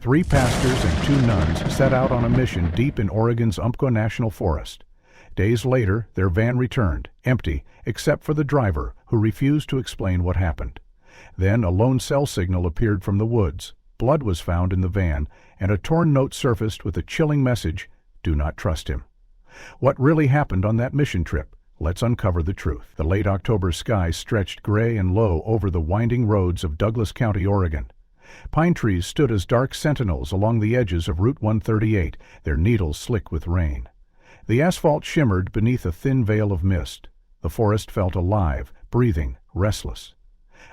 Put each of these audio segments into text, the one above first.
Three pastors and two nuns set out on a mission deep in Oregon's Umpqua National Forest. Days later, their van returned, empty, except for the driver, who refused to explain what happened. Then a lone cell signal appeared from the woods. Blood was found in the van, and a torn note surfaced with a chilling message: "Do not trust him." What really happened on that mission trip? Let's uncover the truth. The late October sky stretched gray and low over the winding roads of Douglas County, Oregon. Pine trees stood as dark sentinels along the edges of Route 138, their needles slick with rain. The asphalt shimmered beneath a thin veil of mist. The forest felt alive, breathing, restless.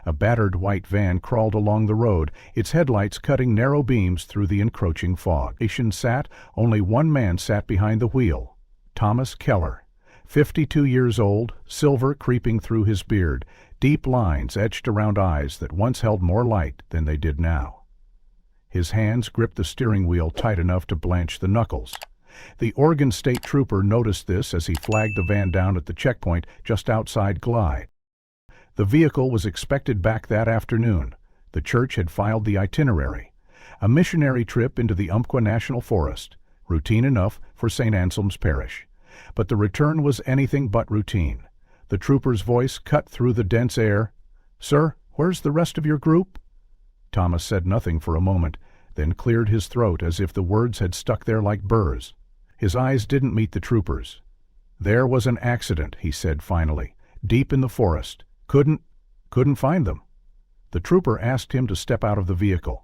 A battered white van crawled along the road, its headlights cutting narrow beams through the encroaching fog. Only one man sat behind the wheel: Thomas Keller. 52 years old, silver creeping through his beard, deep lines etched around eyes that once held more light than they did now. His hands gripped the steering wheel tight enough to blanch the knuckles. The Oregon State Trooper noticed this as he flagged the van down at the checkpoint just outside Glide. The vehicle was expected back that afternoon. The church had filed the itinerary. A missionary trip into the Umpqua National Forest, routine enough for St. Anselm's Parish. But the return was anything but routine. The trooper's voice cut through the dense air. "Sir, where's the rest of your group?" Thomas said nothing for a moment, then cleared his throat as if the words had stuck there like burrs. His eyes didn't meet the trooper's. "There was an accident," he said finally, "deep in the forest. Couldn't find them." The trooper asked him to step out of the vehicle.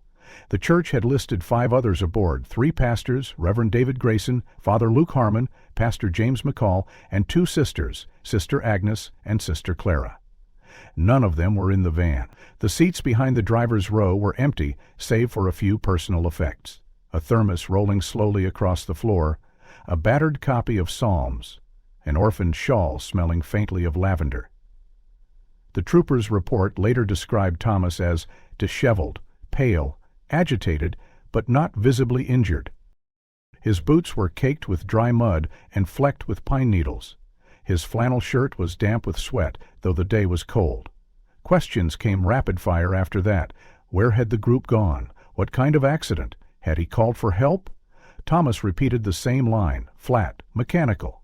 The church had listed 5 others aboard: 3 pastors, Reverend David Grayson, Father Luke Harmon, Pastor James McCall, and 2 sisters, Sister Agnes and Sister Clara. None of them were in the van. The seats behind the driver's row were empty, save for a few personal effects: a thermos rolling slowly across the floor, a battered copy of Psalms, an orphaned shawl smelling faintly of lavender. The trooper's report later described Thomas as disheveled, pale, agitated, but not visibly injured. His boots were caked with dry mud and flecked with pine needles. His flannel shirt was damp with sweat, though the day was cold. Questions came rapid fire after that. Where had the group gone? What kind of accident? Had he called for help? Thomas repeated the same line, flat, mechanical.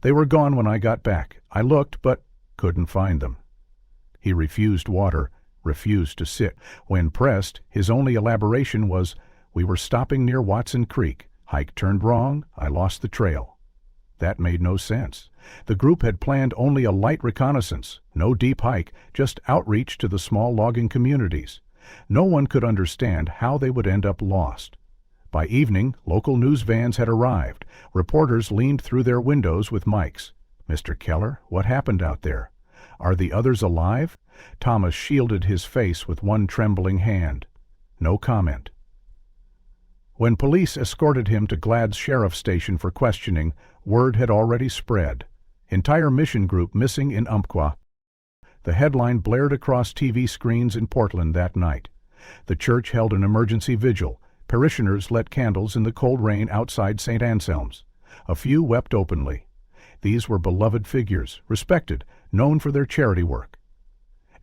"They were gone when I got back. I looked, but couldn't find them." He refused water, refused to sit. When pressed, his only elaboration was, "We were stopping near Watson Creek. Hike turned wrong. I lost the trail." That made no sense. The group had planned only a light reconnaissance, no deep hike, just outreach to the small logging communities. No one could understand how they would end up lost. By evening, local news vans had arrived. Reporters leaned through their windows with mics. "Mr. Keller, what happened out there? Are the others alive?" Thomas shielded his face with one trembling hand. No comment. When police escorted him to Glad's sheriff's station for questioning, word had already spread: "Entire mission group missing in Umpqua." The headline blared across TV screens in Portland that night. The church held an emergency vigil. Parishioners lit candles in the cold rain outside St. Anselm's. A few wept openly. These were beloved figures, respected, known for their charity work.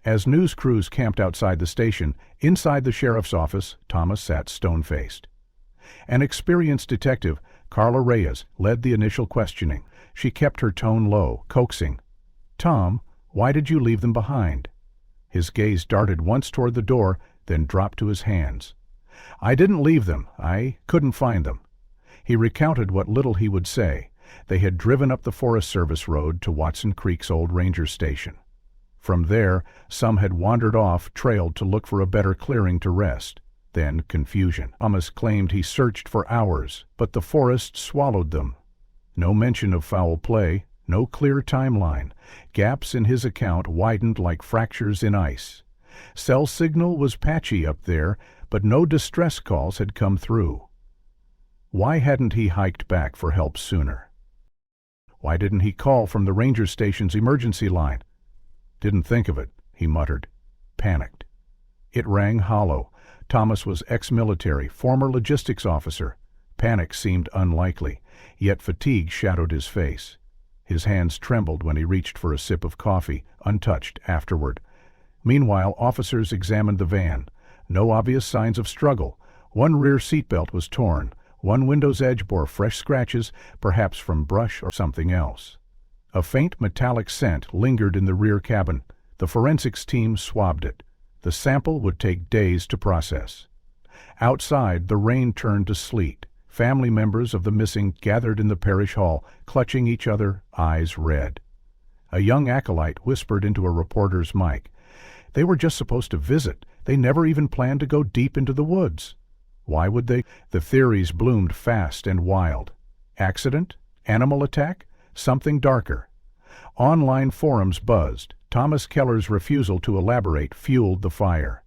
As news crews camped outside the station, inside the sheriff's office, Thomas sat stone-faced. An experienced detective, Carla Reyes, led the initial questioning. She kept her tone low, coaxing. "Tom, why did you leave them behind?" His gaze darted once toward the door, then dropped to his hands. "I didn't leave them. I couldn't find them." He recounted what little he would say. They had driven up the Forest Service road to Watson Creek's old ranger station. From there, some had wandered off, trailed to look for a better clearing to rest. Then confusion. Thomas claimed he searched for hours, but the forest swallowed them. No mention of foul play, no clear timeline. Gaps in his account widened like fractures in ice. Cell signal was patchy up there, but no distress calls had come through. Why hadn't he hiked back for help sooner? Why didn't he call from the ranger station's emergency line? "Didn't think of it," he muttered. Panicked. It rang hollow. Thomas was ex-military, former logistics officer. Panic seemed unlikely, yet fatigue shadowed his face. His hands trembled when he reached for a sip of coffee, untouched afterward. Meanwhile, officers examined the van. No obvious signs of struggle. One rear seatbelt was torn. One window's edge bore fresh scratches, perhaps from brush or something else. A faint metallic scent lingered in the rear cabin. The forensics team swabbed it. The sample would take days to process. Outside, the rain turned to sleet. Family members of the missing gathered in the parish hall, clutching each other, eyes red. A young acolyte whispered into a reporter's mic. They were just supposed to visit. They never even planned to go deep into the woods. Why would they? The theories bloomed fast and wild. Accident? Animal attack? Something darker. Online forums buzzed. Thomas Keller's refusal to elaborate fueled the fire.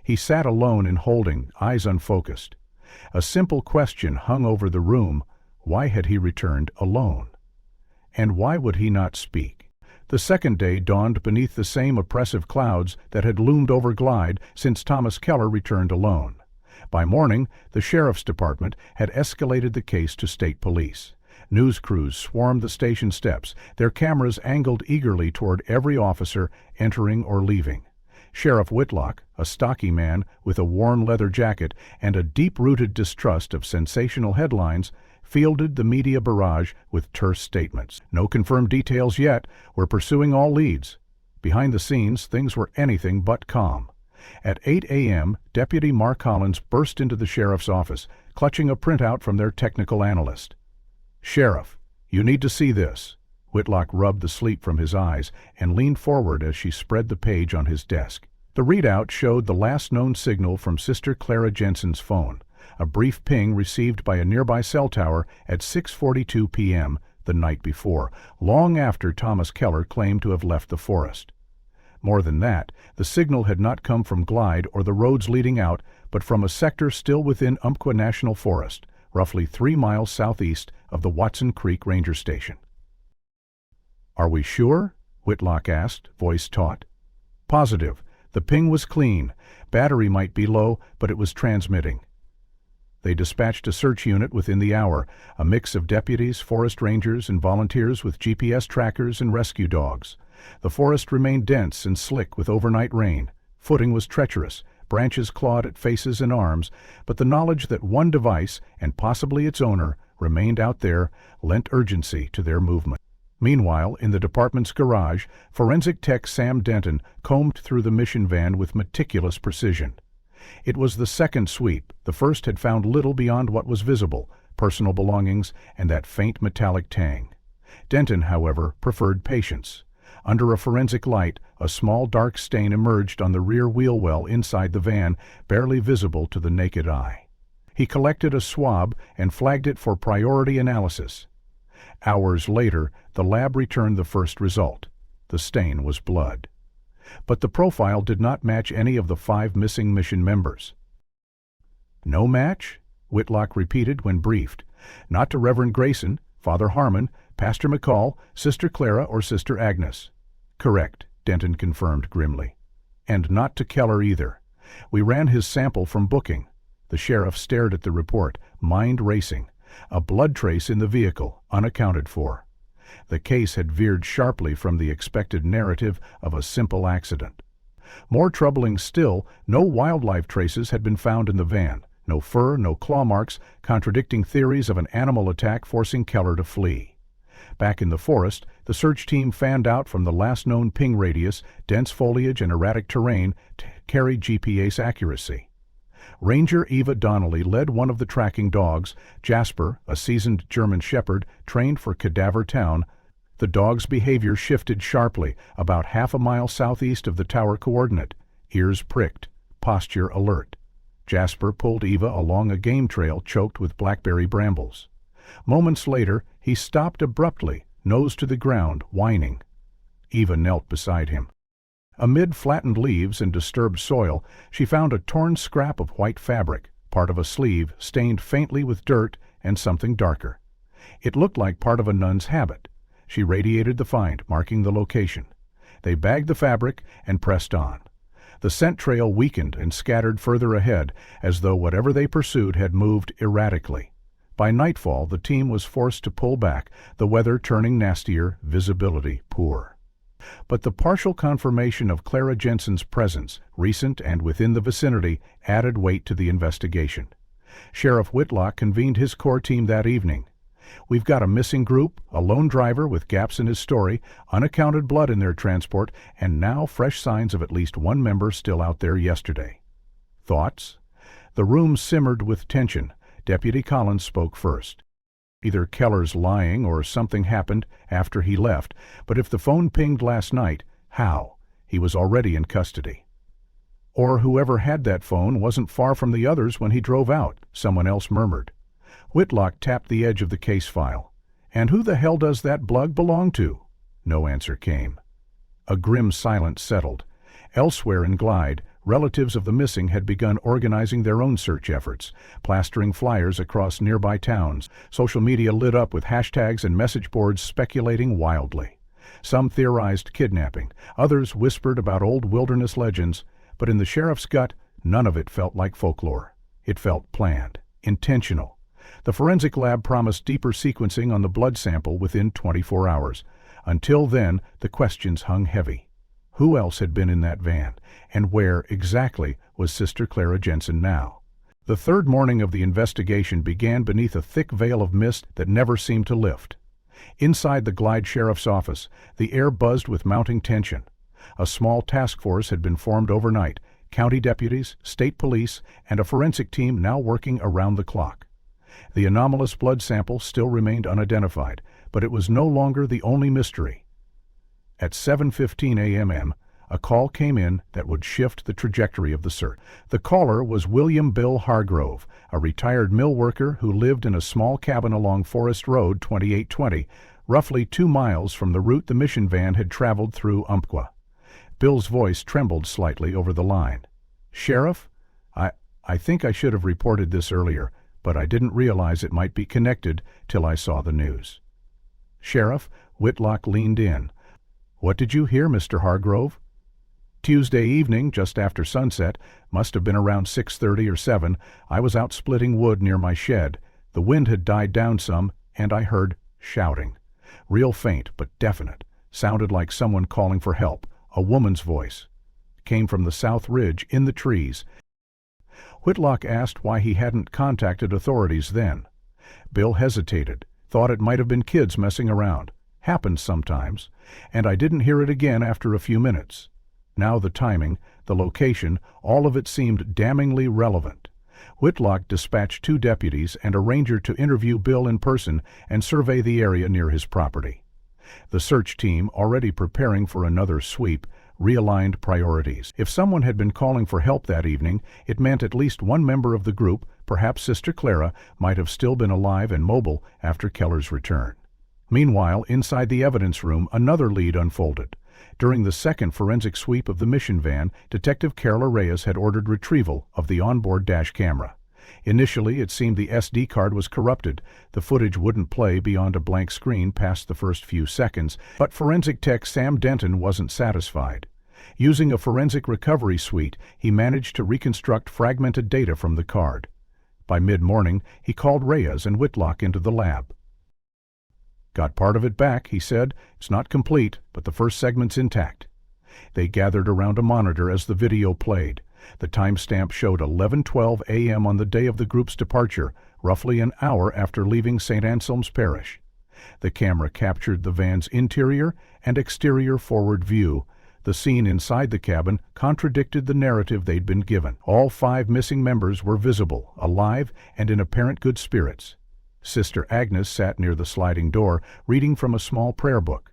He sat alone in holding, eyes unfocused. A simple question hung over the room. Why had he returned alone? And why would he not speak? The second day dawned beneath the same oppressive clouds that had loomed over Glide since Thomas Keller returned alone. By morning, the sheriff's department had escalated the case to state police. News crews swarmed the station steps, their cameras angled eagerly toward every officer entering or leaving. Sheriff Whitlock, a stocky man with a worn leather jacket and a deep-rooted distrust of sensational headlines, fielded the media barrage with terse statements. No confirmed details yet. We're pursuing all leads. Behind the scenes, things were anything but calm. At 8 a.m., Deputy Mark Collins burst into the sheriff's office, clutching a printout from their technical analyst. "Sheriff, you need to see this." Whitlock rubbed the sleep from his eyes and leaned forward as she spread the page on his desk. The readout showed the last known signal from Sister Clara Jensen's phone, a brief ping received by a nearby cell tower at 6:42 p.m. the night before, long after Thomas Keller claimed to have left the forest. More than that, the signal had not come from Glide or the roads leading out, but from a sector still within Umpqua National Forest, roughly 3 miles southeast of the Watson Creek Ranger Station. "Are we sure?" Whitlock asked, voice taut. "Positive. The ping was clean. Battery might be low, but it was transmitting." They dispatched a search unit within the hour, a mix of deputies, forest rangers, and volunteers with GPS trackers and rescue dogs. The forest remained dense and slick with overnight rain. Footing was treacherous, branches clawed at faces and arms, but the knowledge that one device, and possibly its owner, remained out there lent urgency to their movement. Meanwhile, in the department's garage, forensic tech Sam Denton combed through the mission van with meticulous precision. It was the second sweep. The first had found little beyond what was visible, personal belongings and that faint metallic tang. Denton, however, preferred patience. Under a forensic light, a small dark stain emerged on the rear wheel well inside the van, barely visible to the naked eye. He collected a swab and flagged it for priority analysis. Hours later, the lab returned the first result. The stain was blood. But the profile did not match any of the 5 missing mission members. "No match?" Whitlock repeated when briefed. "Not to Reverend Grayson, Father Harmon, Pastor McCall, Sister Clara, or Sister Agnes." "Correct," Denton confirmed grimly. "And not to Keller either. We ran his sample from booking." The sheriff stared at the report, mind racing. A blood trace in the vehicle, unaccounted for. The case had veered sharply from the expected narrative of a simple accident. More troubling still, no wildlife traces had been found in the van. No fur, no claw marks, contradicting theories of an animal attack forcing Keller to flee. Back in the forest, the search team fanned out from the last known ping radius. Dense foliage and erratic terrain carried GPS accuracy. Ranger Eva Donnelly led one of the tracking dogs, Jasper, a seasoned German shepherd trained for Cadaver Town. The dog's behavior shifted sharply, about half a mile southeast of the tower coordinate, ears pricked, posture alert. Jasper pulled Eva along a game trail choked with blackberry brambles. Moments later, he stopped abruptly, nose to the ground, whining. Eva knelt beside him. Amid flattened leaves and disturbed soil, she found a torn scrap of white fabric, part of a sleeve stained faintly with dirt and something darker. It looked like part of a nun's habit. She radiated the find, marking the location. They bagged the fabric and pressed on. The scent trail weakened and scattered further ahead, as though whatever they pursued had moved erratically. By nightfall, the team was forced to pull back, the weather turning nastier, visibility poor. But the partial confirmation of Clara Jensen's presence, recent and within the vicinity, added weight to the investigation. Sheriff Whitlock convened his core team that evening. "We've got a missing group, a lone driver with gaps in his story, unaccounted blood in their transport, and now fresh signs of at least one member still out there yesterday." Thoughts? The room simmered with tension. Deputy Collins spoke first. "Either Keller's lying or something happened after he left, but if the phone pinged last night, how? He was already in custody." "Or whoever had that phone wasn't far from the others when he drove out," someone else murmured. Whitlock tapped the edge of the case file. "And who the hell does that blug belong to?" No answer came. A grim silence settled. Elsewhere in Glide, relatives of the missing had begun organizing their own search efforts, plastering flyers across nearby towns. Social media lit up with hashtags and message boards speculating wildly. Some theorized kidnapping, others whispered about old wilderness legends, but in the sheriff's gut, none of it felt like folklore. It felt planned, intentional. The forensic lab promised deeper sequencing on the blood sample within 24 hours. Until then, the questions hung heavy. Who else had been in that van, and where exactly was Sister Clara Jensen now? The third morning of the investigation began beneath a thick veil of mist that never seemed to lift. Inside the Glide Sheriff's office, the air buzzed with mounting tension. A small task force had been formed overnight, county deputies, state police, and a forensic team now working around the clock. The anomalous blood sample still remained unidentified, but it was no longer the only mystery. At 7:15 a.m., a call came in that would shift the trajectory of the search. The caller was William Bill Hargrove, a retired mill worker who lived in a small cabin along Forest Road 2820, roughly 2 miles from the route the mission van had traveled through Umpqua. Bill's voice trembled slightly over the line. "Sheriff, I think I should have reported this earlier, but I didn't realize it might be connected till I saw the news." "Sheriff," Whitlock leaned in. "What did you hear, Mr. Hargrove?" "Tuesday evening, just after sunset, must have been around 6:30 or 7, I was out splitting wood near my shed. The wind had died down some, and I heard shouting. Real faint, but definite. Sounded like someone calling for help. A woman's voice. Came from the south ridge, in the trees." Whitlock asked why he hadn't contacted authorities then. Bill hesitated, thought it might have been kids messing around. Happens sometimes. "And I didn't hear it again after a few minutes." Now the timing, the location, all of it seemed damningly relevant. Whitlock dispatched 2 deputies and a ranger to interview Bill in person and survey the area near his property. The search team, already preparing for another sweep, realigned priorities. If someone had been calling for help that evening, it meant at least one member of the group, perhaps Sister Clara, might have still been alive and mobile after Keller's return. Meanwhile, inside the evidence room, another lead unfolded. During the second forensic sweep of the mission van, Detective Carla Reyes had ordered retrieval of the onboard dash camera. Initially, it seemed the SD card was corrupted. The footage wouldn't play beyond a blank screen past the first few seconds, but forensic tech Sam Denton wasn't satisfied. Using a forensic recovery suite, he managed to reconstruct fragmented data from the card. By mid-morning, he called Reyes and Whitlock into the lab. "Got part of it back," he said. "It's not complete, but the first segment's intact." They gathered around a monitor as the video played. The timestamp showed 11:12 a.m. on the day of the group's departure, roughly an hour after leaving St. Anselm's Parish. The camera captured the van's interior and exterior forward view. The scene inside the cabin contradicted the narrative they'd been given. All 5 missing members were visible, alive, and in apparent good spirits. Sister Agnes sat near the sliding door, reading from a small prayer book.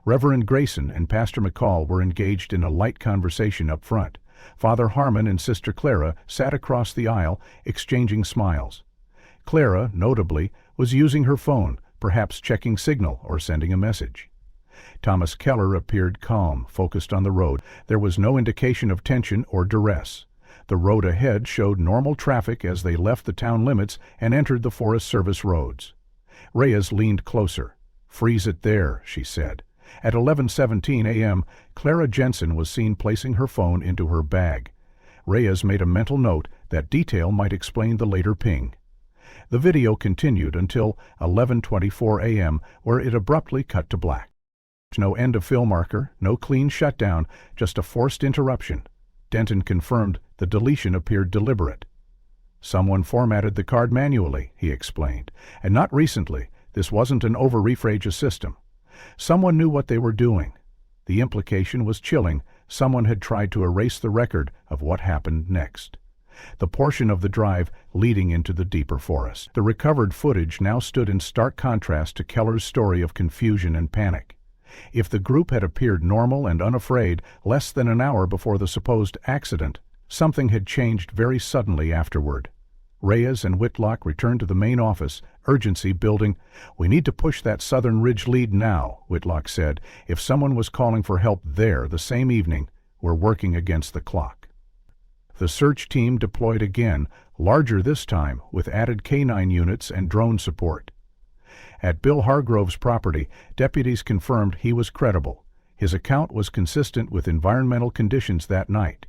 Reverend Grayson and Pastor McCall were engaged in a light conversation up front. Father Harmon and Sister Clara sat across the aisle, exchanging smiles. Clara, notably, was using her phone, perhaps checking signal or sending a message. Thomas Keller appeared calm, focused on the road. There was no indication of tension or duress. The road ahead showed normal traffic as they left the town limits and entered the Forest Service roads. Reyes leaned closer. "Freeze it there," she said. At 11:17 a.m., Clara Jensen was seen placing her phone into her bag. Reyes made a mental note that detail might explain the later ping. The video continued until 11:24 a.m., where it abruptly cut to black. No end of fill marker, no clean shutdown, just a forced interruption. Denton confirmed the deletion appeared deliberate. Someone formatted the card manually, he explained, and not recently. This wasn't an over-rephrase system. Someone knew what they were doing. The implication was chilling. Someone had tried to erase the record of what happened next. The portion of the drive leading into the deeper forest. The recovered footage now stood in stark contrast to Keller's story of confusion and panic. If the group had appeared normal and unafraid less than an hour before the supposed accident, something had changed very suddenly afterward. Reyes and Whitlock returned to the main office, urgency building. "We need to push that Southern Ridge lead now," Whitlock said. "If someone was calling for help there the same evening, we're working against the clock." The search team deployed again, larger this time, with added K-9 units and drone support. At Bill Hargrove's property, deputies confirmed he was credible. His account was consistent with environmental conditions that night.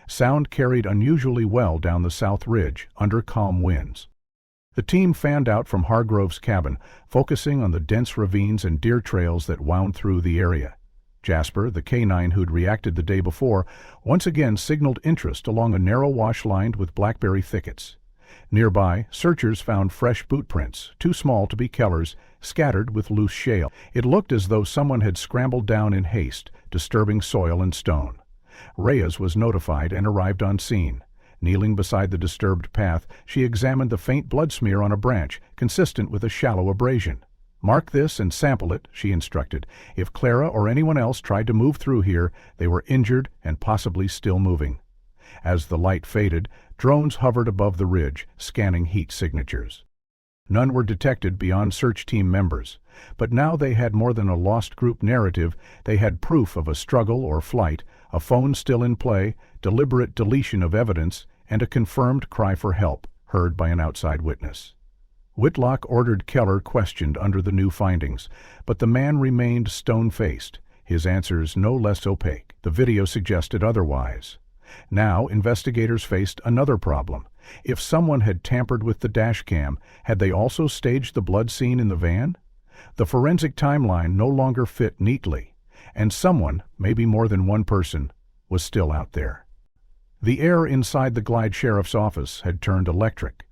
Sound carried unusually well down the South Ridge, under calm winds. The team fanned out from Hargrove's cabin, focusing on the dense ravines and deer trails that wound through the area. Jasper, the K-9 who'd reacted the day before, once again signaled interest along a narrow wash lined with blackberry thickets. Nearby, searchers found fresh boot prints, too small to be Keller's, scattered with loose shale. It looked as though someone had scrambled down in haste, disturbing soil and stone. Reyes was notified and arrived on scene. Kneeling beside the disturbed path, she examined the faint blood smear on a branch, consistent with a shallow abrasion. "Mark this and sample it," she instructed. "If Clara or anyone else tried to move through here, they were injured and possibly still moving." As the light faded, drones hovered above the ridge, scanning heat signatures. None were detected beyond search team members. But now they had more than a lost group narrative. They had proof of a struggle or flight, a phone still in play, deliberate deletion of evidence, and a confirmed cry for help, heard by an outside witness. Whitlock ordered Keller questioned under the new findings, but the man remained stone-faced, his answers no less opaque. The video suggested otherwise. Now investigators faced another problem. If someone had tampered with the dash cam, had they also staged the blood scene in the van? The forensic timeline no longer fit neatly, and someone, maybe more than one person, was still out there. The air inside the Glide Sheriff's office had turned electric.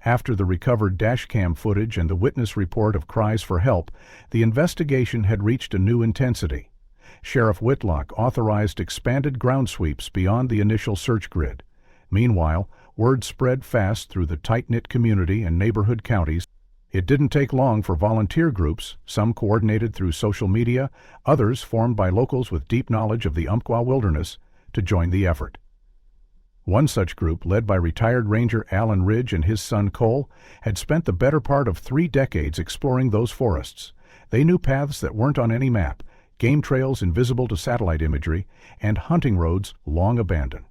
After the recovered dashcam footage and the witness report of cries for help, the investigation had reached a new intensity. Sheriff Whitlock authorized expanded ground sweeps beyond the initial search grid. Meanwhile, word spread fast through the tight-knit community and neighborhood counties. It didn't take long for volunteer groups, some coordinated through social media, others formed by locals with deep knowledge of the Umpqua wilderness, to join the effort. One such group, led by retired Ranger Alan Ridge and his son Cole, had spent the better part of 3 decades exploring those forests. They knew paths that weren't on any map, game trails invisible to satellite imagery, and hunting roads long abandoned.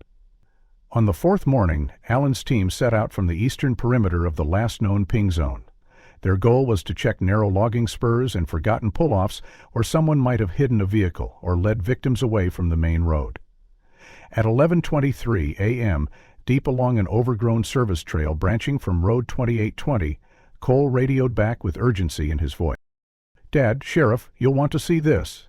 On the 4th morning, Alan's team set out from the eastern perimeter of the last known ping zone. Their goal was to check narrow logging spurs and forgotten pull-offs where someone might have hidden a vehicle or led victims away from the main road. At 11:23 a.m., deep along an overgrown service trail branching from Road 2820, Cole radioed back with urgency in his voice. "Dad, Sheriff, you'll want to see this."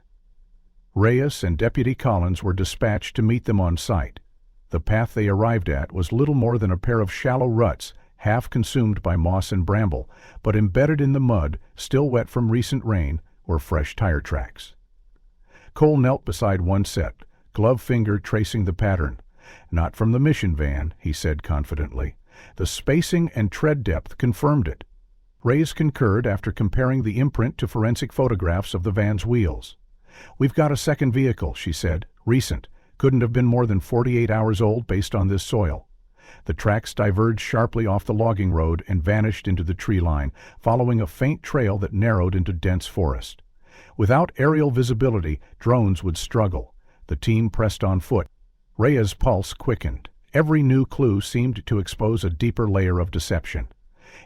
Reyes and Deputy Collins were dispatched to meet them on site. The path they arrived at was little more than a pair of shallow ruts, half consumed by moss and bramble, but embedded in the mud, still wet from recent rain, were fresh tire tracks. Cole knelt beside one set, glove finger tracing the pattern. "Not from the mission van," he said confidently. The spacing and tread depth confirmed it. Reyes concurred after comparing the imprint to forensic photographs of the van's wheels. "We've got a second vehicle," she said. "Recent. Couldn't have been more than 48 hours old based on this soil." The tracks diverged sharply off the logging road and vanished into the tree line, following a faint trail that narrowed into dense forest. Without aerial visibility, drones would struggle. The team pressed on foot. Reyes' pulse quickened. Every new clue seemed to expose a deeper layer of deception.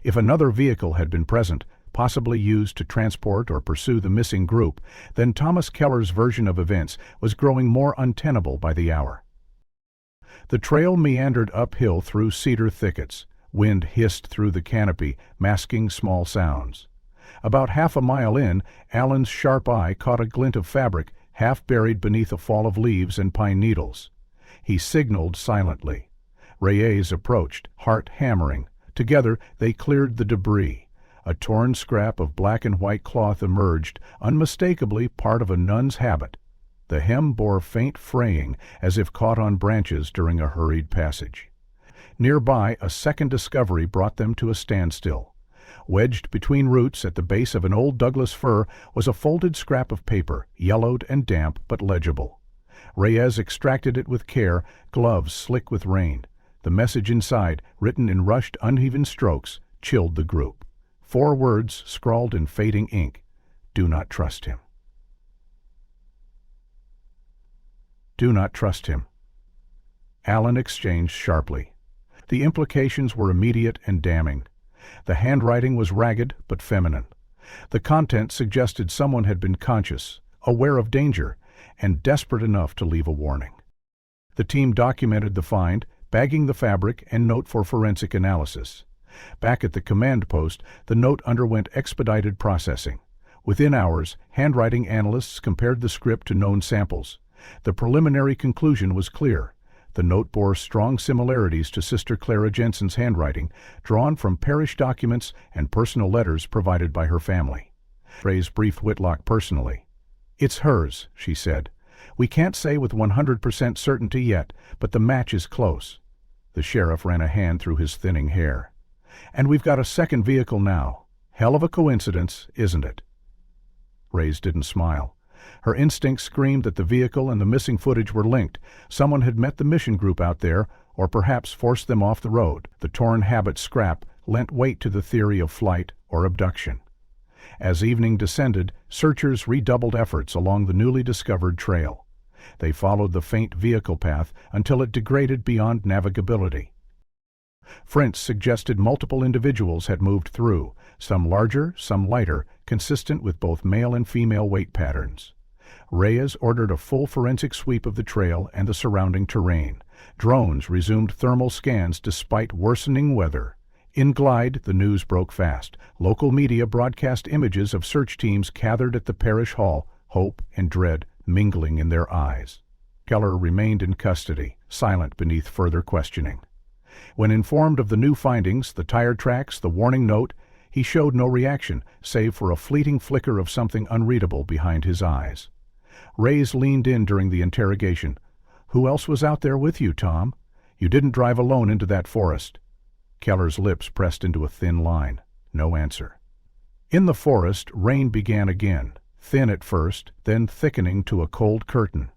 If another vehicle had been present, possibly used to transport or pursue the missing group, then Thomas Keller's version of events was growing more untenable by the hour. The trail meandered uphill through cedar thickets. Wind hissed through the canopy, masking small sounds. About half a mile in, Alan's sharp eye caught a glint of fabric, half buried beneath a fall of leaves and pine needles. He signaled silently. Reyes approached, heart hammering. Together they cleared the debris. A torn scrap of black and white cloth emerged, unmistakably part of a nun's habit. The hem bore faint fraying, as if caught on branches during a hurried passage. Nearby, a second discovery brought them to a standstill. Wedged between roots at the base of an old Douglas fir was a folded scrap of paper, yellowed and damp but legible. Reyes extracted it with care, gloves slick with rain. The message inside, written in rushed, uneven strokes, chilled the group. 4 words scrawled in fading ink. Do not trust him. Do not trust him. Allen exchanged sharply. The implications were immediate and damning. The handwriting was ragged but feminine. The content suggested someone had been conscious, aware of danger, and desperate enough to leave a warning. The team documented the find, bagging the fabric and note for forensic analysis. Back at the command post, the note underwent expedited processing. Within hours, handwriting analysts compared the script to known samples. The preliminary conclusion was clear. The note bore strong similarities to Sister Clara Jensen's handwriting, drawn from parish documents and personal letters provided by her family. Reyes briefed Whitlock personally. "It's hers," she said. "We can't say with 100% certainty yet, but the match is close." The sheriff ran a hand through his thinning hair. "And we've got a second vehicle now. Hell of a coincidence, isn't it?" Reyes didn't smile. Her instinct screamed that the vehicle and the missing footage were linked. Someone had met the mission group out there, or perhaps forced them off the road. The torn habit scrap lent weight to the theory of flight or abduction. As evening descended, searchers redoubled efforts along the newly discovered trail. They followed the faint vehicle path until it degraded beyond navigability. Prints suggested multiple individuals had moved through, some larger, some lighter, consistent with both male and female weight patterns. Reyes ordered a full forensic sweep of the trail and the surrounding terrain. Drones resumed thermal scans despite worsening weather. In Glide, the news broke fast. Local media broadcast images of search teams gathered at the parish hall, hope and dread mingling in their eyes. Keller remained in custody, silent beneath further questioning. When informed of the new findings, the tire tracks, the warning note, he showed no reaction, save for a fleeting flicker of something unreadable behind his eyes. Reyes leaned in during the interrogation. "Who else was out there with you, Tom? You didn't drive alone into that forest." Keller's lips pressed into a thin line. No answer. In the forest, rain began again, thin at first, then thickening to a cold curtain.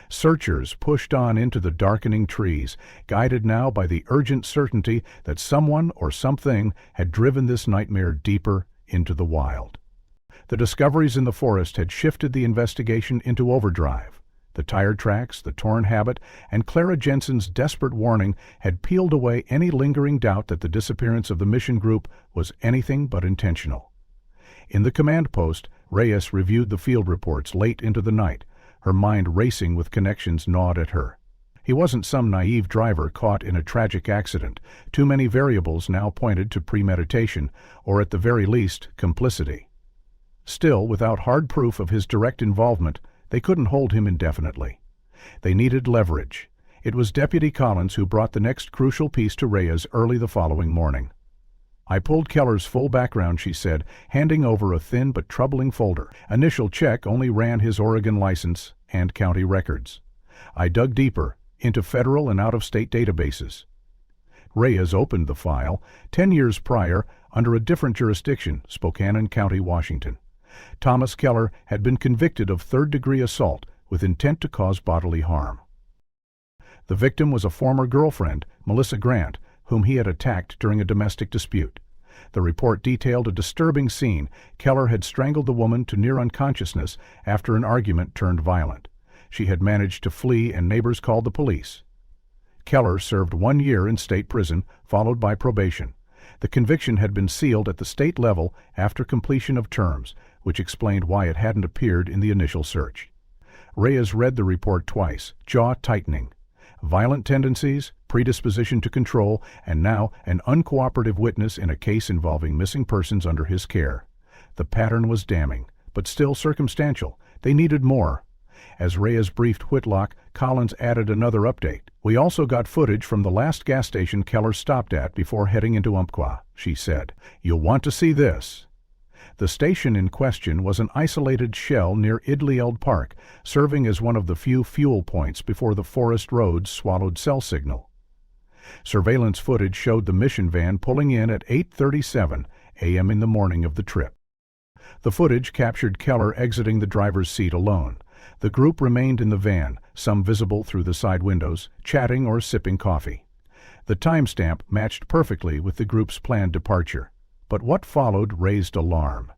Searchers pushed on into the darkening trees, guided now by the urgent certainty that someone or something had driven this nightmare deeper into the wild. The discoveries in the forest had shifted the investigation into overdrive. The tire tracks, the torn habit, and Clara Jensen's desperate warning had peeled away any lingering doubt that the disappearance of the mission group was anything but intentional. In the command post, Reyes reviewed the field reports late into the night, her mind racing with connections gnawed at her. He wasn't some naive driver caught in a tragic accident. Too many variables now pointed to premeditation, or at the very least, complicity. Still, without hard proof of his direct involvement, they couldn't hold him indefinitely. They needed leverage. It was Deputy Collins who brought the next crucial piece to Reyes early the following morning. "I pulled Keller's full background," she said, handing over a thin but troubling folder. "Initial check only ran his Oregon license and county records. I dug deeper, into federal and out-of-state databases." Reyes opened the file, 10 years prior, under a different jurisdiction, Spokane County, Washington. Thomas Keller had been convicted of third-degree assault with intent to cause bodily harm. The victim was a former girlfriend, Melissa Grant, whom he had attacked during a domestic dispute. The report detailed a disturbing scene. Keller had strangled the woman to near unconsciousness after an argument turned violent. She had managed to flee and neighbors called the police. Keller served 1 year in state prison, followed by probation. The conviction had been sealed at the state level after completion of terms, which explained why it hadn't appeared in the initial search. Reyes read the report twice, jaw tightening. Violent tendencies, predisposition to control, and now an uncooperative witness in a case involving missing persons under his care. The pattern was damning, but still circumstantial. They needed more. As Reyes briefed Whitlock, Collins added another update. "We also got footage from the last gas station Keller stopped at before heading into Umpqua," she said. "You'll want to see this." The station in question was an isolated shell near Idleeld Park, serving as one of the few fuel points before the forest roads swallowed cell signal. Surveillance footage showed the mission van pulling in at 8:37 a.m. in the morning of the trip. The footage captured Keller exiting the driver's seat alone. The group remained in the van, some visible through the side windows, chatting or sipping coffee. The timestamp matched perfectly with the group's planned departure. But what followed raised alarm.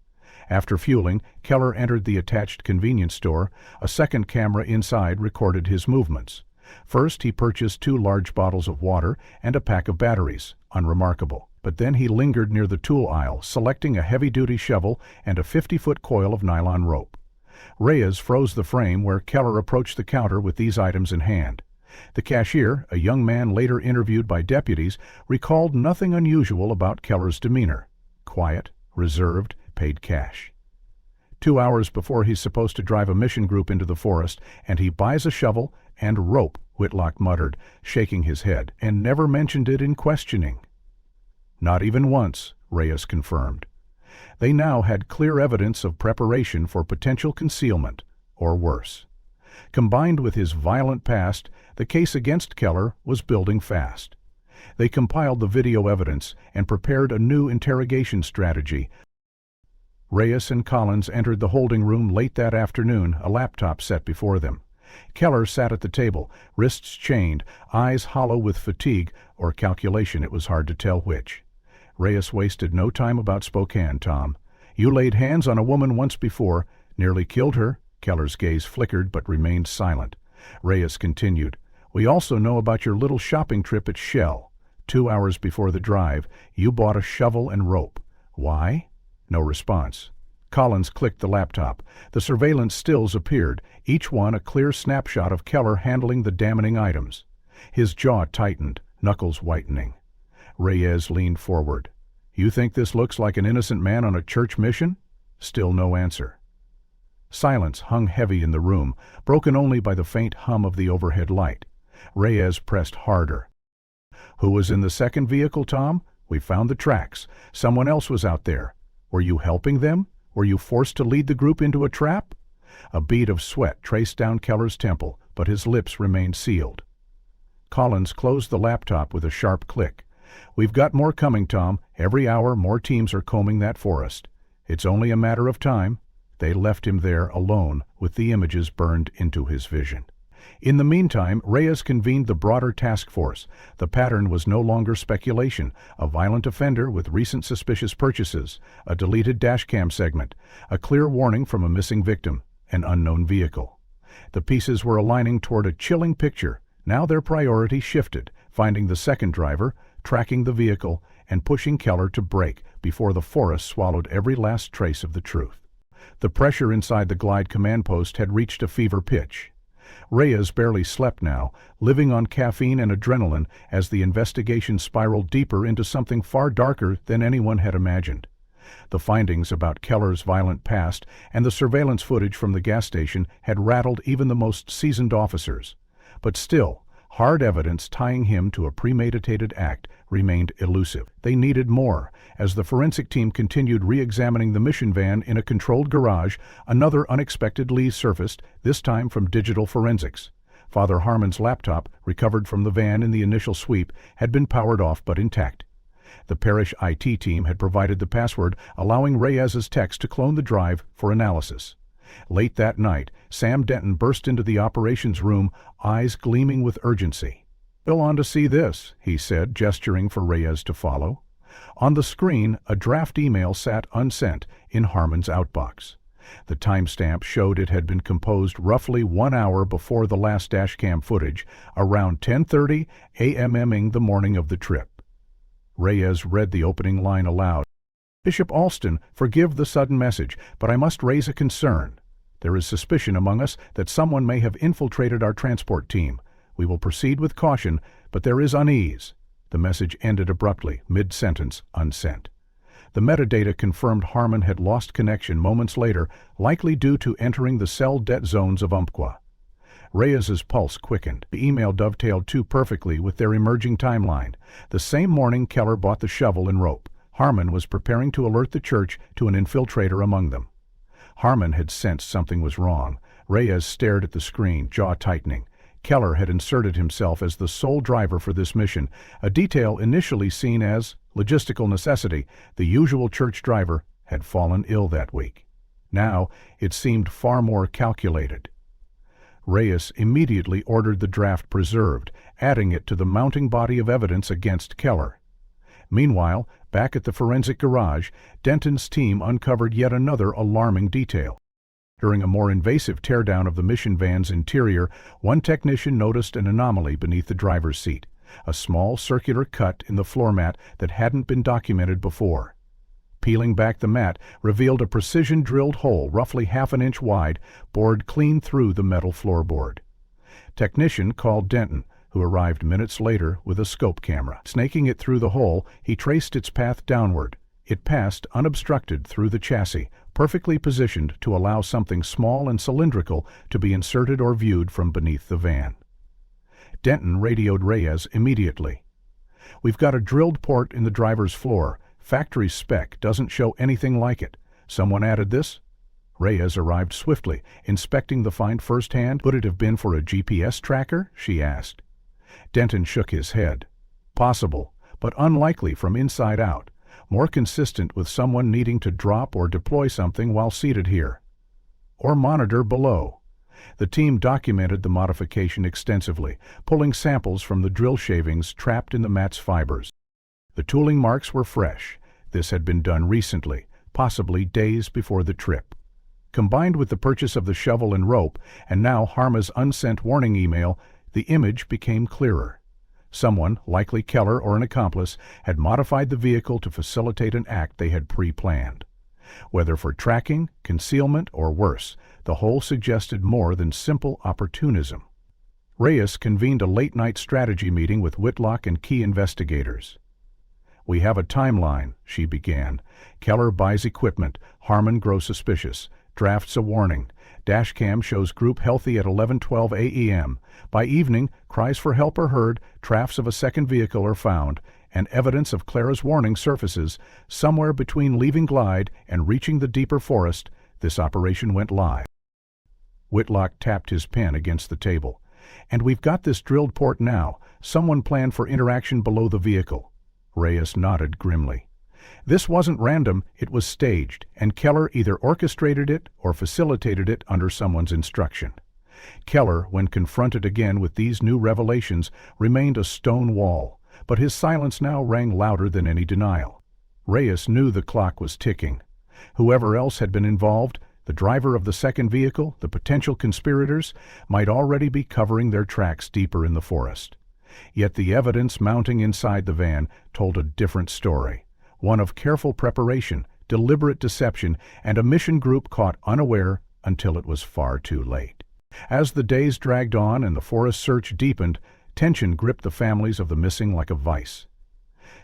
After fueling, Keller entered the attached convenience store. A second camera inside recorded his movements. First, he purchased 2 large bottles of water and a pack of batteries, unremarkable. But then he lingered near the tool aisle, selecting a heavy-duty shovel and a 50-foot coil of nylon rope. Reyes froze the frame where Keller approached the counter with these items in hand. The cashier, a young man later interviewed by deputies, recalled nothing unusual about Keller's demeanor. Quiet, reserved, paid cash. 2 hours before he's supposed to drive a mission group into the forest, and he buys a shovel and rope, Whitlock muttered, shaking his head, and never mentioned it in questioning. Not even once, Reyes confirmed. They now had clear evidence of preparation for potential concealment, or worse. Combined with his violent past, the case against Keller was building fast. They compiled the video evidence and prepared a new interrogation strategy. Reyes and Collins entered the holding room late that afternoon, a laptop set before them. Keller sat at the table, wrists chained, eyes hollow with fatigue or calculation, it was hard to tell which. Reyes wasted no time about Spokane, Tom. "You laid hands on a woman once before, nearly killed her." Keller's gaze flickered but remained silent. Reyes continued, "We also know about your little shopping trip at Shell. 2 hours before the drive, you bought a shovel and rope. Why?" No response. Collins clicked the laptop. The surveillance stills appeared, each one a clear snapshot of Keller handling the damning items. His jaw tightened, knuckles whitening. Reyes leaned forward. "You think this looks like an innocent man on a church mission?" Still no answer. Silence hung heavy in the room, broken only by the faint hum of the overhead light. Reyes pressed harder. "Who was in the second vehicle, Tom? We found the tracks. Someone else was out there. Were you helping them? Were you forced to lead the group into a trap?" A bead of sweat traced down Keller's temple, but his lips remained sealed. Collins closed the laptop with a sharp click. "We've got more coming, Tom. Every hour more teams are combing that forest. It's only a matter of time." They left him there alone, with the images burned into his vision. In the meantime, Reyes convened the broader task force. The pattern was no longer speculation. A violent offender with recent suspicious purchases, a deleted dashcam segment, a clear warning from a missing victim, an unknown vehicle. The pieces were aligning toward a chilling picture. Now their priority shifted, finding the second driver, tracking the vehicle, and pushing Keller to break before the forest swallowed every last trace of the truth. The pressure inside the Glide command post had reached a fever pitch. Reyes barely slept now, living on caffeine and adrenaline as the investigation spiraled deeper into something far darker than anyone had imagined. The findings about Keller's violent past and the surveillance footage from the gas station had rattled even the most seasoned officers. But still, hard evidence tying him to a premeditated act remained elusive. They needed more. As the forensic team continued re-examining the mission van in a controlled garage, another unexpected lead surfaced, this time from digital forensics. Father Harmon's laptop, recovered from the van in the initial sweep, had been powered off but intact. The parish IT team had provided the password, allowing Reyes's techs to clone the drive for analysis. Late that night, Sam Denton burst into the operations room, eyes gleaming with urgency. "Go on to see this," he said, gesturing for Reyes to follow. On the screen, a draft email sat unsent in Harmon's outbox. The timestamp showed it had been composed roughly 1 hour before the last dashcam footage, around 10:30 a.m. the morning of the trip. Reyes read the opening line aloud. "Bishop Alston, forgive the sudden message, but I must raise a concern. There is suspicion among us that someone may have infiltrated our transport team. We will proceed with caution, but there is unease." The message ended abruptly, mid-sentence, unsent. The metadata confirmed Harmon had lost connection moments later, likely due to entering the cell debt zones of Umpqua. Reyes's pulse quickened. The email dovetailed too perfectly with their emerging timeline. The same morning Keller bought the shovel and rope. Harmon was preparing to alert the church to an infiltrator among them. Harmon had sensed something was wrong. Reyes stared at the screen, jaw tightening. Keller had inserted himself as the sole driver for this mission, a detail initially seen as logistical necessity. The usual church driver had fallen ill that week. Now it seemed far more calculated. Reyes immediately ordered the draft preserved, adding it to the mounting body of evidence against Keller. Meanwhile, back at the forensic garage, Denton's team uncovered yet another alarming detail. During a more invasive teardown of the mission van's interior, one technician noticed an anomaly beneath the driver's seat, a small circular cut in the floor mat that hadn't been documented before. Peeling back the mat revealed a precision-drilled hole roughly half an inch wide, bored clean through the metal floorboard. Technician called Denton, who arrived minutes later with a scope camera. Snaking it through the hole, he traced its path downward. It passed unobstructed through the chassis, perfectly positioned to allow something small and cylindrical to be inserted or viewed from beneath the van. Denton radioed Reyes immediately. "We've got a drilled port in the driver's floor. Factory spec doesn't show anything like it. Someone added this?" Reyes arrived swiftly, inspecting the find firsthand. "Would it have been for a GPS tracker?" she asked. Denton shook his head. "Possible, but unlikely from inside out. More consistent with someone needing to drop or deploy something while seated here. Or monitor below." The team documented the modification extensively, pulling samples from the drill shavings trapped in the mat's fibers. The tooling marks were fresh. This had been done recently, possibly days before the trip. Combined with the purchase of the shovel and rope, and now Harma's unsent warning email, the image became clearer. Someone, likely Keller or an accomplice, had modified the vehicle to facilitate an act they had pre-planned. Whether for tracking, concealment, or worse, the whole suggested more than simple opportunism. Reyes convened a late-night strategy meeting with Whitlock and key investigators. "We have a timeline," she began. "Keller buys equipment. Harmon grows suspicious. Drafts a warning. Dashcam shows group healthy at 11:12 a.m. By evening, cries for help are heard, drafts of a second vehicle are found, and evidence of Clara's warning surfaces. Somewhere between leaving Glide and reaching the deeper forest, this operation went live." Whitlock tapped his pen against the table. "And we've got this drilled port now. Someone planned for interaction below the vehicle." Reyes nodded grimly. "This wasn't random, it was staged, and Keller either orchestrated it or facilitated it under someone's instruction." Keller, when confronted again with these new revelations, remained a stone wall, but his silence now rang louder than any denial. Reyes knew the clock was ticking. Whoever else had been involved, the driver of the second vehicle, the potential conspirators, might already be covering their tracks deeper in the forest. Yet the evidence mounting inside the van told a different story, one of careful preparation, deliberate deception, and a mission group caught unaware until it was far too late. As the days dragged on and the forest search deepened, tension gripped the families of the missing like a vice.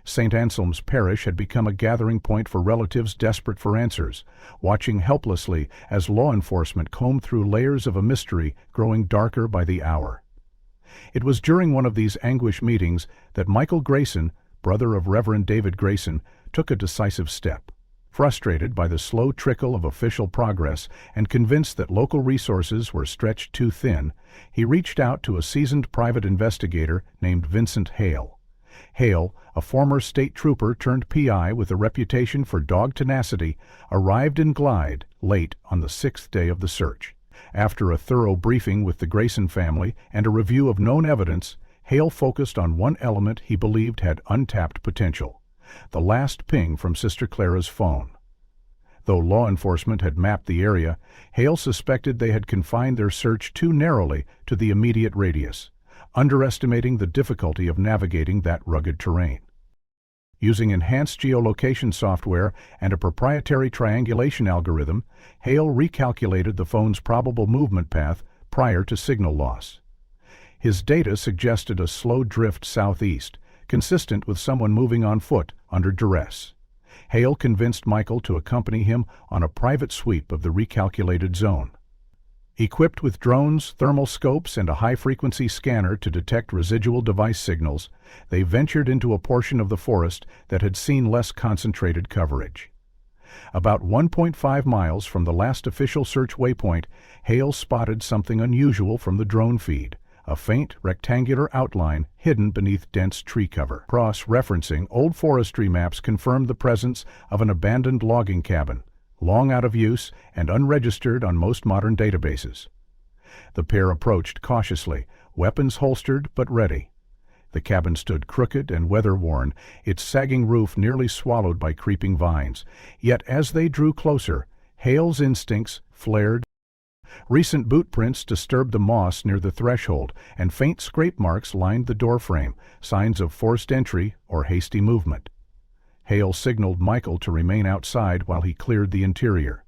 St. Anselm's Parish had become a gathering point for relatives desperate for answers, watching helplessly as law enforcement combed through layers of a mystery growing darker by the hour. It was during one of these anguished meetings that Michael Grayson, brother of Reverend David Grayson, took a decisive step. Frustrated by the slow trickle of official progress and convinced that local resources were stretched too thin, he reached out to a seasoned private investigator named Vincent Hale. Hale, a former state trooper turned PI with a reputation for dog tenacity, arrived in Glide late on the 6th day of the search. After a thorough briefing with the Grayson family and a review of known evidence, Hale focused on one element he believed had untapped potential: the last ping from Sister Clara's phone. Though law enforcement had mapped the area, Hale suspected they had confined their search too narrowly to the immediate radius, underestimating the difficulty of navigating that rugged terrain. Using enhanced geolocation software and a proprietary triangulation algorithm, Hale recalculated the phone's probable movement path prior to signal loss. His data suggested a slow drift southeast, consistent with someone moving on foot under duress. Hale convinced Michael to accompany him on a private sweep of the recalculated zone. Equipped with drones, thermal scopes, and a high-frequency scanner to detect residual device signals, they ventured into a portion of the forest that had seen less concentrated coverage. About 1.5 miles from the last official search waypoint, Hale spotted something unusual from the drone feed, a faint, rectangular outline hidden beneath dense tree cover. Cross-referencing old forestry maps confirmed the presence of an abandoned logging cabin, long out of use and unregistered on most modern databases. The pair approached cautiously, weapons holstered but ready. The cabin stood crooked and weather-worn, its sagging roof nearly swallowed by creeping vines. Yet as they drew closer, Hale's instincts flared. Recent boot prints disturbed the moss near the threshold, and faint scrape marks lined the doorframe, signs of forced entry or hasty movement. Hale signaled Michael to remain outside while he cleared the interior.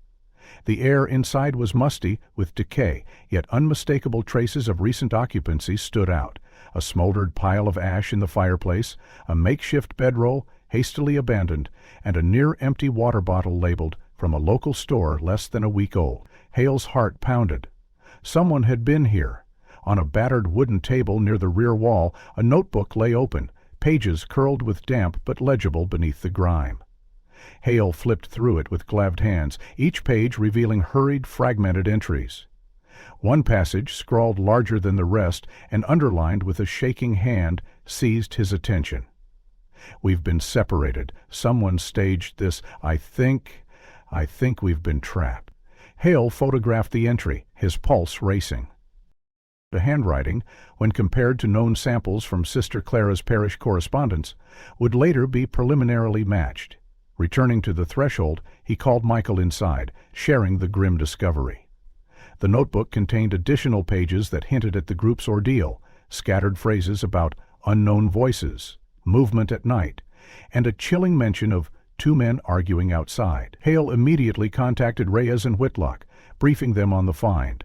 The air inside was musty with decay, yet unmistakable traces of recent occupancy stood out. A smoldered pile of ash in the fireplace, a makeshift bedroll hastily abandoned, and a near-empty water bottle labeled "from a local store less than a week old." Hale's heart pounded. Someone had been here. On a battered wooden table near the rear wall, a notebook lay open, pages curled with damp but legible beneath the grime. Hale flipped through it with gloved hands, each page revealing hurried, fragmented entries. One passage, scrawled larger than the rest and underlined with a shaking hand, seized his attention. "We've been separated. Someone staged this. I think we've been trapped." Hale photographed the entry, his pulse racing. The handwriting, when compared to known samples from Sister Clara's parish correspondence, would later be preliminarily matched. Returning to the threshold, he called Michael inside, sharing the grim discovery. The notebook contained additional pages that hinted at the group's ordeal, scattered phrases about unknown voices, movement at night, and a chilling mention of 2 men arguing outside. Hale immediately contacted Reyes and Whitlock, briefing them on the find.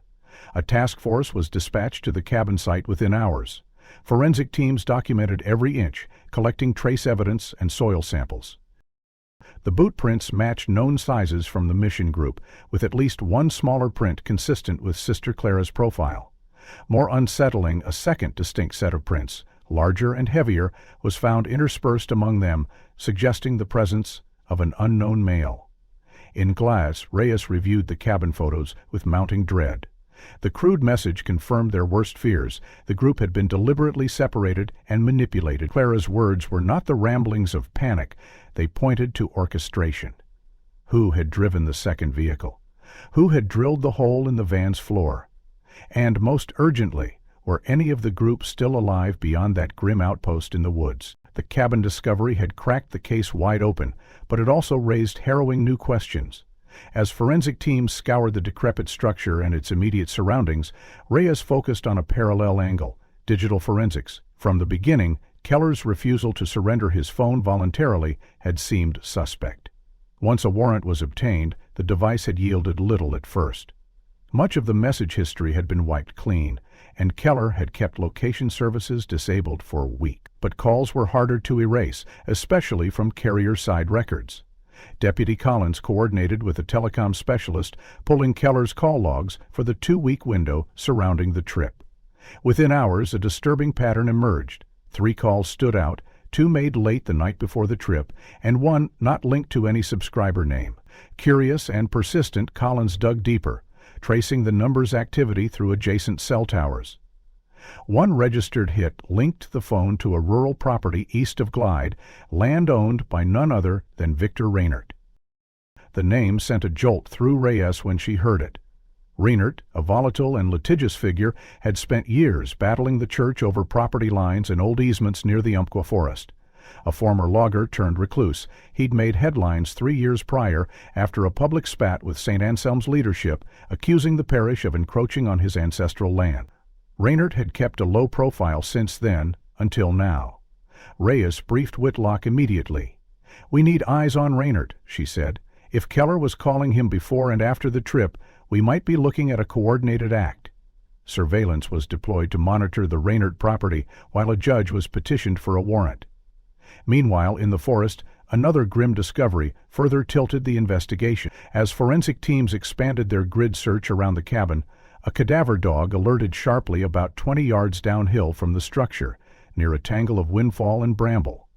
A task force was dispatched to the cabin site within hours. Forensic teams documented every inch, collecting trace evidence and soil samples. The boot prints matched known sizes from the mission group, with at least one smaller print consistent with Sister Clara's profile. More unsettling, a second distinct set of prints, larger and heavier, was found interspersed among them, suggesting the presence of an unknown male. In glass, Reyes reviewed the cabin photos with mounting dread. The crude message confirmed their worst fears. The group had been deliberately separated and manipulated. Clara's words were not the ramblings of panic. They pointed to orchestration. Who had driven the second vehicle? Who had drilled the hole in the van's floor? And most urgently, were any of the group still alive beyond that grim outpost in the woods? The cabin discovery had cracked the case wide open, but it also raised harrowing new questions. As forensic teams scoured the decrepit structure and its immediate surroundings, Reyes focused on a parallel angle: digital forensics. From the beginning, Keller's refusal to surrender his phone voluntarily had seemed suspect. Once a warrant was obtained, the device had yielded little at first. Much of the message history had been wiped clean, and Keller had kept location services disabled for weeks. But calls were harder to erase, especially from carrier-side records. Deputy Collins coordinated with a telecom specialist, pulling Keller's call logs for the 2-week window surrounding the trip. Within hours, a disturbing pattern emerged. 3 calls stood out, 2 made late the night before the trip, and 1 not linked to any subscriber name. Curious and persistent, Collins dug deeper, tracing the number's activity through adjacent cell towers. One registered hit linked the phone to a rural property east of Glide, land owned by none other than Victor Raynert. The name sent a jolt through Reyes when she heard it. Raynert, a volatile and litigious figure, had spent years battling the church over property lines and old easements near the Umpqua forest. A former logger turned recluse, he'd made headlines 3 years prior after a public spat with St. Anselm's leadership, accusing the parish of encroaching on his ancestral land. Raynert had kept a low profile since then, until now. Reyes briefed Whitlock immediately. "We need eyes on Raynert," she said. "If Keller was calling him before and after the trip, we might be looking at a coordinated act." Surveillance was deployed to monitor the Raynert property, while a judge was petitioned for a warrant. Meanwhile, in the forest, another grim discovery further tilted the investigation. As forensic teams expanded their grid search around the cabin, A cadaver dog alerted sharply about 20 yards downhill from the structure, near a tangle of windfall and bramble.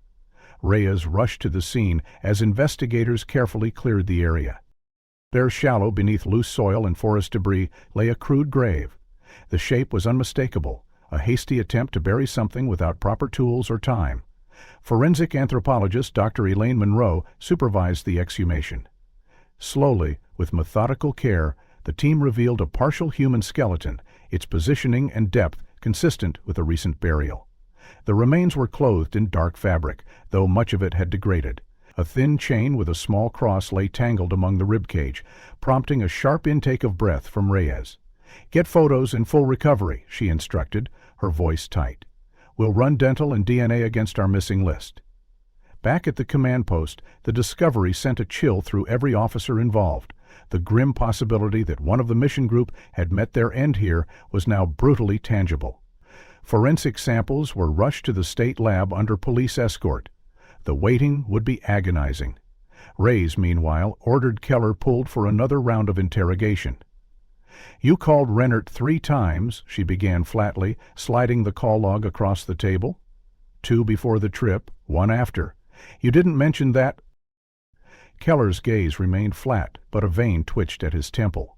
Reyes rushed to the scene as investigators carefully cleared the area. There, shallow beneath loose soil and forest debris, lay a crude grave. The shape was unmistakable, a hasty attempt to bury something without proper tools or time. Forensic anthropologist Dr. Elaine Monroe supervised the exhumation. Slowly, with methodical care, the team revealed a partial human skeleton, its positioning and depth consistent with a recent burial. The remains were clothed in dark fabric, though much of it had degraded. A thin chain with a small cross lay tangled among the ribcage, prompting a sharp intake of breath from Reyes. "Get photos and full recovery," she instructed, her voice tight. "We'll run dental and DNA against our missing list." Back at the command post, the discovery sent a chill through every officer involved. The grim possibility that one of the mission group had met their end here was now brutally tangible. Forensic samples were rushed to the state lab under police escort. The waiting would be agonizing. Reyes, meanwhile, ordered Keller pulled for another round of interrogation. "You called Rennert 3 times," she began flatly, sliding the call log across the table. "2 before the trip, 1 after. You didn't mention that—" Keller's gaze remained flat, but a vein twitched at his temple.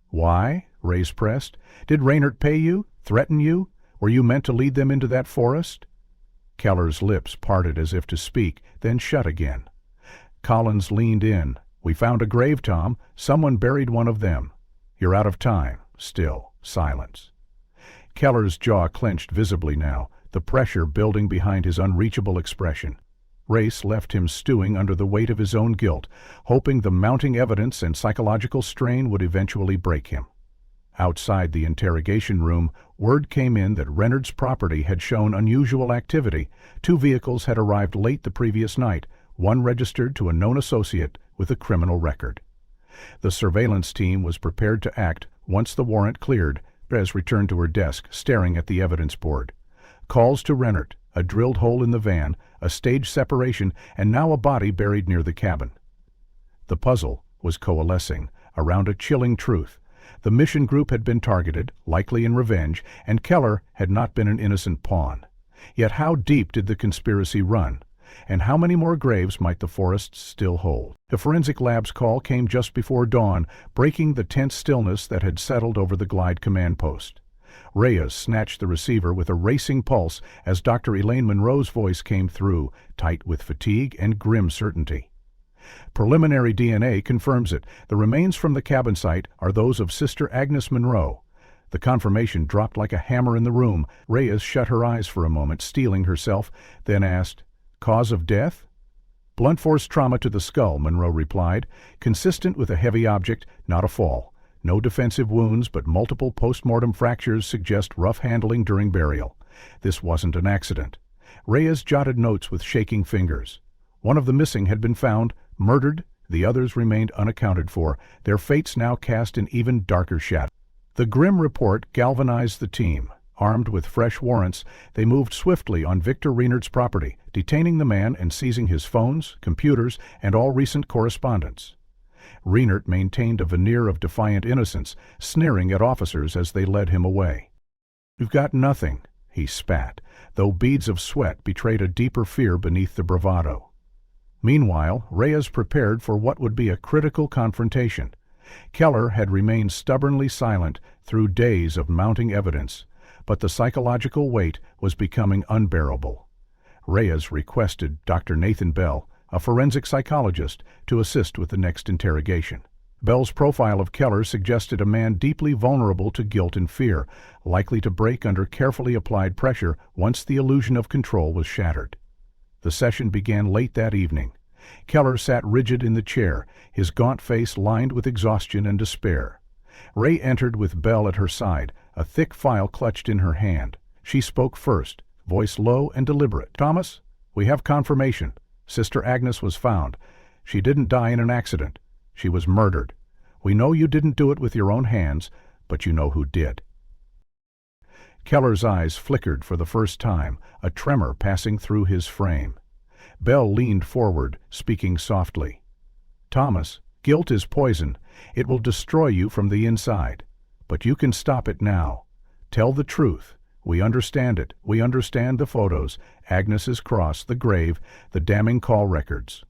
"Why?" Reyes pressed. "Did Rennert pay you? Threaten you? Were you meant to lead them into that forest?" Keller's lips parted as if to speak, then shut again. Collins leaned in. "We found a grave, Tom. Someone buried one of them. You're out of time." Still silence. Keller's jaw clenched visibly now, the pressure building behind his unreachable expression. Reyes left him stewing under the weight of his own guilt, hoping the mounting evidence and psychological strain would eventually break him. Outside the interrogation room, word came in that Rennert's property had shown unusual activity. 2 vehicles had arrived late the previous night, one registered to a known associate with a criminal record. The surveillance team was prepared to act once the warrant cleared. Reyes returned to her desk, staring at the evidence board. Calls to Rennert, a drilled hole in the van, a stage separation, and now a body buried near the cabin. The puzzle was coalescing around a chilling truth. The mission group had been targeted, likely in revenge, and Keller had not been an innocent pawn. Yet how deep did the conspiracy run? And how many more graves might the forests still hold? The forensic lab's call came just before dawn, breaking the tense stillness that had settled over the Glide command post. Reyes snatched the receiver with a racing pulse as Dr. Elaine Monroe's voice came through, tight with fatigue and grim certainty. "Preliminary DNA confirms it. The remains from the cabin site are those of Sister Agnes Monroe." The confirmation dropped like a hammer in the room. Reyes shut her eyes for a moment, steeling herself, then asked, "Cause of death?" "Blunt force trauma to the skull," Monroe replied, "consistent with a heavy object, not a fall. No defensive wounds, but multiple post-mortem fractures suggest rough handling during burial. This wasn't an accident." Reyes jotted notes with shaking fingers. One of the missing had been found, murdered. The others remained unaccounted for, their fates now cast in even darker shadow. The grim report galvanized the team. Armed with fresh warrants, they moved swiftly on Victor Rennert's property, detaining the man and seizing his phones, computers, and all recent correspondence. Rennert maintained a veneer of defiant innocence, sneering at officers as they led him away. "You've got nothing," he spat, though beads of sweat betrayed a deeper fear beneath the bravado. Meanwhile, Reyes prepared for what would be a critical confrontation. Keller had remained stubbornly silent through days of mounting evidence, but the psychological weight was becoming unbearable. Reyes requested Dr. Nathan Bell, a forensic psychologist, to assist with the next interrogation. Bell's profile of Keller suggested a man deeply vulnerable to guilt and fear, likely to break under carefully applied pressure once the illusion of control was shattered. The session began late that evening. Keller sat rigid in the chair, his gaunt face lined with exhaustion and despair. Ray entered with Bell at her side, a thick file clutched in her hand. She spoke first, voice low and deliberate. "Thomas, we have confirmation. Sister Agnes was found. She didn't die in an accident. She was murdered. We know you didn't do it with your own hands, but you know who did." Keller's eyes flickered for the first time, a tremor passing through his frame. Bell leaned forward, speaking softly. "Thomas, guilt is poison. It will destroy you from the inside. But you can stop it now. Tell the truth. We understand it. We understand the photos, Agnes's cross, the grave, the damning call records.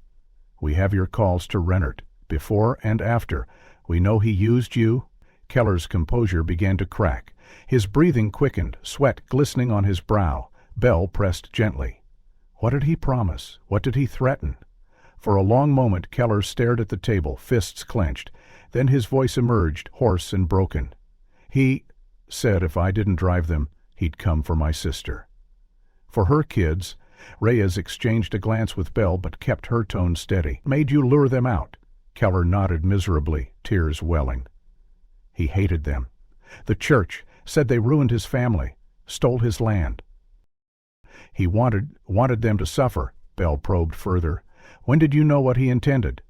We have your calls to Rennert, before and after. We know he used you." Keller's composure began to crack. His breathing quickened, sweat glistening on his brow. Bell pressed gently. What did he promise? What did he threaten? For a long moment Keller stared at the table, fists clenched. Then his voice emerged, hoarse and broken. He said if I didn't drive them, he'd come for my sister. For her kids. Reyes exchanged a glance with Bell but kept her tone steady. Made you lure them out? Keller nodded miserably, tears welling. He hated them. The church said they ruined his family, stole his land. He wanted them to suffer, Bell probed further. When did you know what he intended?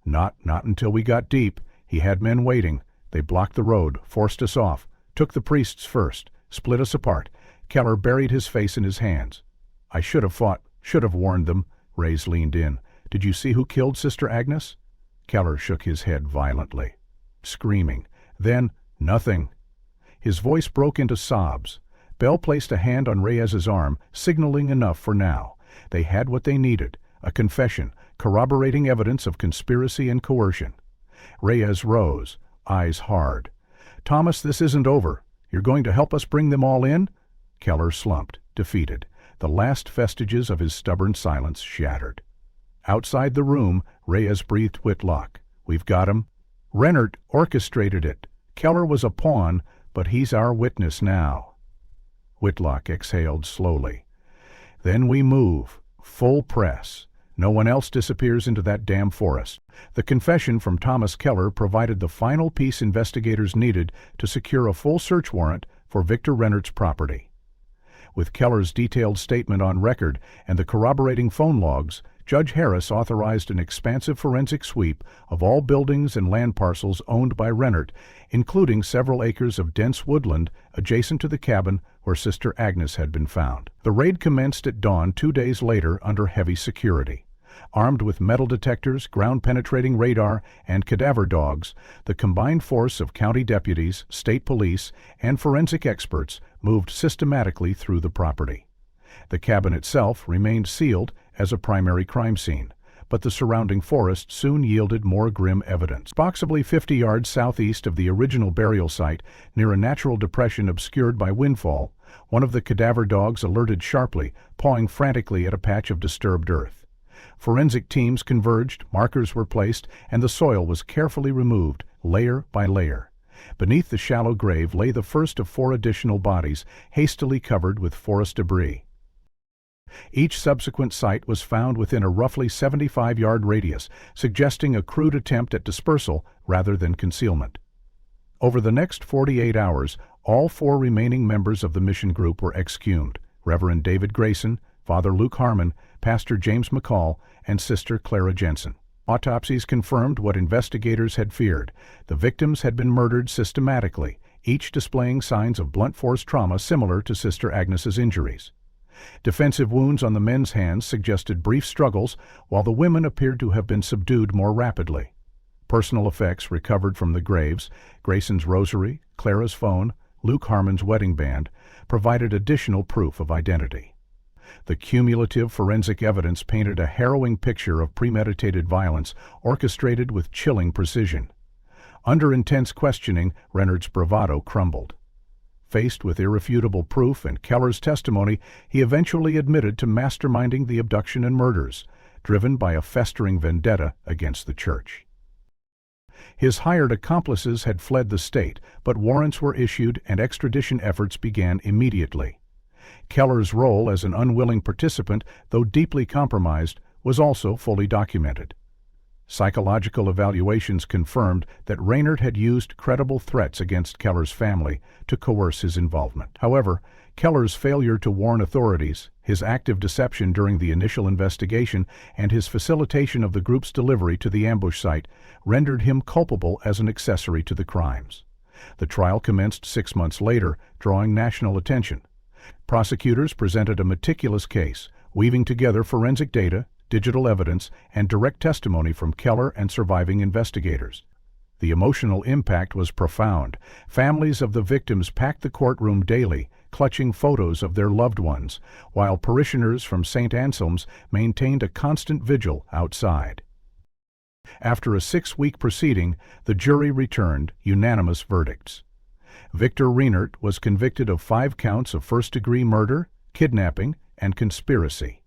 Not until we got deep. He had men waiting. They blocked the road, forced us off, took the priests first, split us apart. Keller buried his face in his hands. I should have fought, should have warned them. Reyes leaned in. Did you see who killed Sister Agnes? Keller shook his head violently, screaming. Then, nothing. His voice broke into sobs. Bell placed a hand on Reyes's arm, signaling enough for now. They had what they needed, a confession, corroborating evidence of conspiracy and coercion. Reyes rose, eyes hard. Thomas, this isn't over. You're going to help us bring them all in? Keller slumped, defeated. The last vestiges of his stubborn silence shattered. Outside the room, Reyes breathed Whitlock. We've got him. Rennert orchestrated it. Keller was a pawn, but he's our witness now. Whitlock exhaled slowly. Then we move. Full press. No one else disappears into that damn forest. The confession from Thomas Keller provided the final piece investigators needed to secure a full search warrant for Victor Rennert's property. With Keller's detailed statement on record and the corroborating phone logs, Judge Harris authorized an expansive forensic sweep of all buildings and land parcels owned by Rennert, including several acres of dense woodland adjacent to the cabin where Sister Agnes had been found. The raid commenced at dawn 2 days later under heavy security. Armed with metal detectors, ground-penetrating radar, and cadaver dogs, the combined force of county deputies, state police, and forensic experts moved systematically through the property. The cabin itself remained sealed as a primary crime scene, but the surrounding forest soon yielded more grim evidence. Approximately 50 yards southeast of the original burial site, near a natural depression obscured by windfall, one of the cadaver dogs alerted sharply, pawing frantically at a patch of disturbed earth. Forensic teams converged, markers were placed, and the soil was carefully removed, layer by layer. Beneath the shallow grave lay the first of 4 additional bodies, hastily covered with forest debris. Each subsequent site was found within a roughly 75-yard radius, suggesting a crude attempt at dispersal rather than concealment. Over the next 48 hours, all 4 remaining members of the mission group were exhumed: Reverend David Grayson, Father Luke Harmon, Pastor James McCall, and Sister Clara Jensen. Autopsies confirmed what investigators had feared. The victims had been murdered systematically, each displaying signs of blunt force trauma similar to Sister Agnes's injuries. Defensive wounds on the men's hands suggested brief struggles, while the women appeared to have been subdued more rapidly. Personal effects recovered from the graves, Grayson's rosary, Clara's phone, Luke Harmon's wedding band, provided additional proof of identity. The cumulative forensic evidence painted a harrowing picture of premeditated violence orchestrated with chilling precision. Under intense questioning, Rennert's bravado crumbled. Faced with irrefutable proof and Keller's testimony, he eventually admitted to masterminding the abduction and murders, driven by a festering vendetta against the church. His hired accomplices had fled the state, but warrants were issued and extradition efforts began immediately. Keller's role as an unwilling participant, though deeply compromised, was also fully documented. Psychological evaluations confirmed that Rennert had used credible threats against Keller's family to coerce his involvement. However, Keller's failure to warn authorities, his active deception during the initial investigation, and his facilitation of the group's delivery to the ambush site rendered him culpable as an accessory to the crimes. The trial commenced 6 months later, drawing national attention. Prosecutors presented a meticulous case, weaving together forensic data, digital evidence, and direct testimony from Keller and surviving investigators. The emotional impact was profound. Families of the victims packed the courtroom daily, clutching photos of their loved ones, while parishioners from St. Anselm's maintained a constant vigil outside. After a 6-week proceeding, the jury returned unanimous verdicts. Victor Reinert was convicted of 5 counts of first-degree murder, kidnapping, and conspiracy.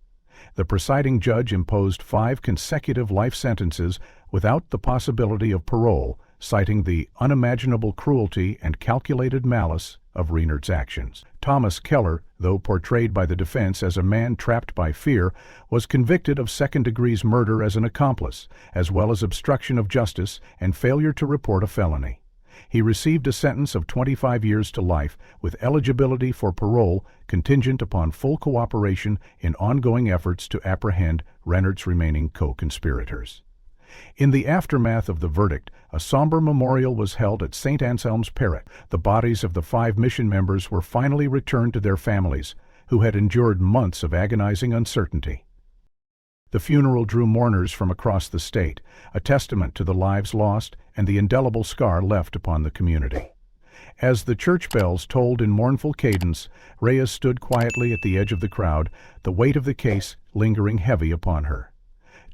The presiding judge imposed 5 consecutive life sentences without the possibility of parole, citing the unimaginable cruelty and calculated malice of Reinert's actions. Thomas Keller, though portrayed by the defense as a man trapped by fear, was convicted of second-degree murder as an accomplice, as well as obstruction of justice and failure to report a felony. He received a sentence of 25 years to life, with eligibility for parole contingent upon full cooperation in ongoing efforts to apprehend Reinert's remaining co-conspirators. In the aftermath of the verdict, a somber memorial was held at St. Anselm's Parish. The bodies of the 5 mission members were finally returned to their families, who had endured months of agonizing uncertainty. The funeral drew mourners from across the state, a testament to the lives lost and the indelible scar left upon the community. As the church bells tolled in mournful cadence, Reyes stood quietly at the edge of the crowd, the weight of the case lingering heavy upon her.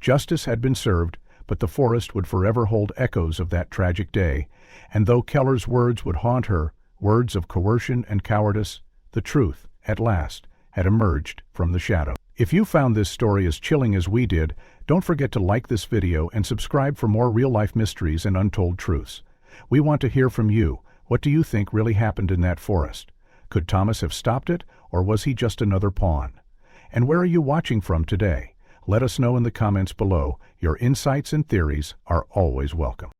Justice had been served, but the forest would forever hold echoes of that tragic day, and though Keller's words would haunt her, words of coercion and cowardice, the truth, at last, had emerged from the shadow. If you found this story as chilling as we did, don't forget to like this video and subscribe for more real-life mysteries and untold truths. We want to hear from you. What do you think really happened in that forest? Could Thomas have stopped it, or was he just another pawn? And where are you watching from today? Let us know in the comments below. Your insights and theories are always welcome.